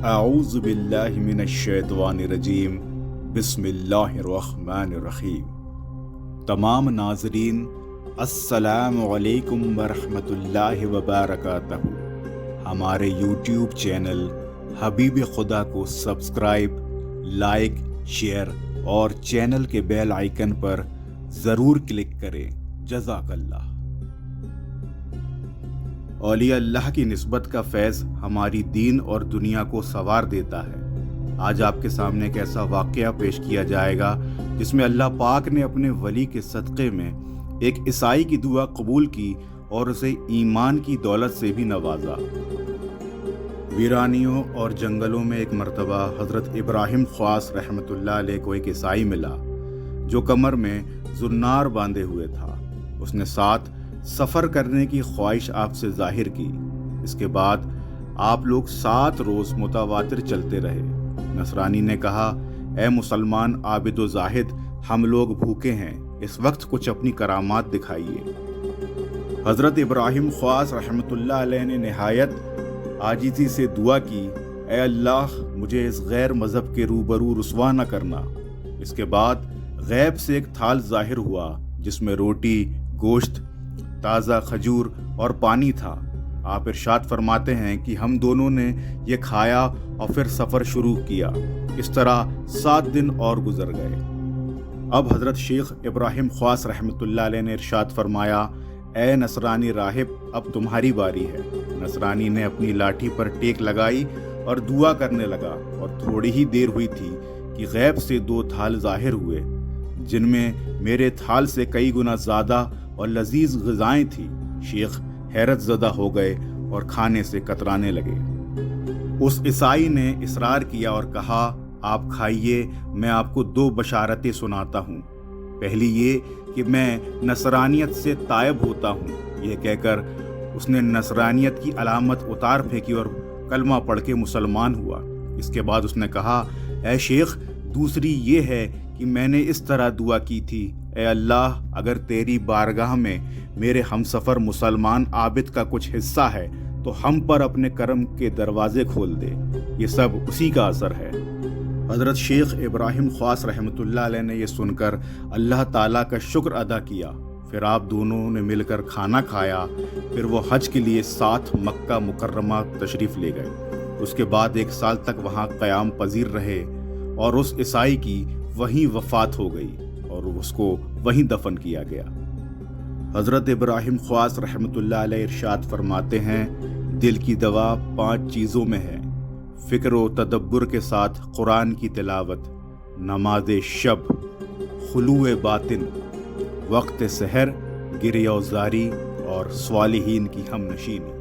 اعوذ باللہ من الشیطان الرجیم بسم اللہ الرحمن الرحیم۔ تمام ناظرین السلام علیکم ورحمۃ اللہ وبرکاتہ۔ ہمارے یوٹیوب چینل حبیب خدا کو سبسکرائب، لائک، شیئر اور چینل کے بیل آئیکن پر ضرور کلک کریں۔ جزاک اللہ۔ اولیاء اللہ کی نسبت کا فیض ہماری دین اور دنیا کو سنوار دیتا ہے۔ آج آپ کے سامنے ایک ایسا واقعہ پیش کیا جائے گا جس میں اللہ پاک نے اپنے ولی کے صدقے میں ایک عیسائی کی دعا قبول کی اور اسے ایمان کی دولت سے بھی نوازا۔ ویرانیوں اور جنگلوں میں ایک مرتبہ حضرت ابراہیم خواص رحمۃ اللہ علیہ کو ایک عیسائی ملا جو کمر میں زنار باندھے ہوئے تھا۔ اس نے ساتھ سفر کرنے کی خواہش آپ سے ظاہر کی۔ اس کے بعد آپ لوگ 7 روز متواتر چلتے رہے۔ نصرانی نے کہا، اے مسلمان عابد و زاہد، ہم لوگ بھوکے ہیں، اس وقت کچھ اپنی کرامات دکھائیے۔ حضرت ابراہیم خواص رحمۃ اللہ علیہ نے نہایت عاجزی سے دعا کی، اے اللہ مجھے اس غیر مذہب کے روبرو رسوا نہ کرنا۔ اس کے بعد غیب سے ایک تھال ظاہر ہوا جس میں روٹی، گوشت، تازہ کھجور اور پانی تھا۔ آپ ارشاد فرماتے ہیں کہ ہم دونوں نے یہ کھایا اور پھر سفر شروع کیا۔ اس طرح 7 دن اور گزر گئے۔ اب حضرت شیخ ابراہیم خواص رحمۃ اللہ علیہ نے ارشاد فرمایا، اے نصرانی راہب، اب تمہاری باری ہے۔ نصرانی نے اپنی لاٹھی پر ٹیک لگائی اور دعا کرنے لگا، اور تھوڑی ہی دیر ہوئی تھی کہ غیب سے 2 تھال ظاہر ہوئے جن میں میرے تھال سے کئی گنا زیادہ اور لذیذ غذائیں تھیں۔ شیخ حیرت زدہ ہو گئے اور کھانے سے کترانے لگے۔ اس عیسائی نے اصرار کیا اور کہا، آپ کھائیے، میں آپ کو 2 بشارتیں سناتا ہوں۔ پہلی یہ کہ میں نصرانیت سے تائب ہوتا ہوں۔ یہ کہہ کر اس نے نصرانیت کی علامت اتار پھینکی اور کلمہ پڑھ کے مسلمان ہوا۔ اس کے بعد اس نے کہا، اے شیخ، دوسری یہ ہے کہ میں نے اس طرح دعا کی تھی، اے اللہ اگر تیری بارگاہ میں میرے ہمسفر مسلمان عابد کا کچھ حصہ ہے تو ہم پر اپنے کرم کے دروازے کھول دے۔ یہ سب اسی کا اثر ہے۔ حضرت شیخ ابراہیم خواص رحمۃ اللہ علیہ نے یہ سن کر اللہ تعالیٰ کا شکر ادا کیا۔ پھر آپ دونوں نے مل کر کھانا کھایا۔ پھر وہ حج کے لیے ساتھ مکہ مکرمہ تشریف لے گئے۔ اس کے بعد 1 سال تک وہاں قیام پذیر رہے اور اس عیسائی کی وہیں وفات ہو گئی اور اس کو وہیں دفن کیا گیا۔ حضرت ابراہیم خواص رحمۃ اللہ علیہ ارشاد فرماتے ہیں، دل کی دوا 5 چیزوں میں ہے: فکر و تدبر کے ساتھ قرآن کی تلاوت، نماز شب، خلوع باطن، وقت سحر، گریہ و زاری اور صالحین کی ہم نشینی۔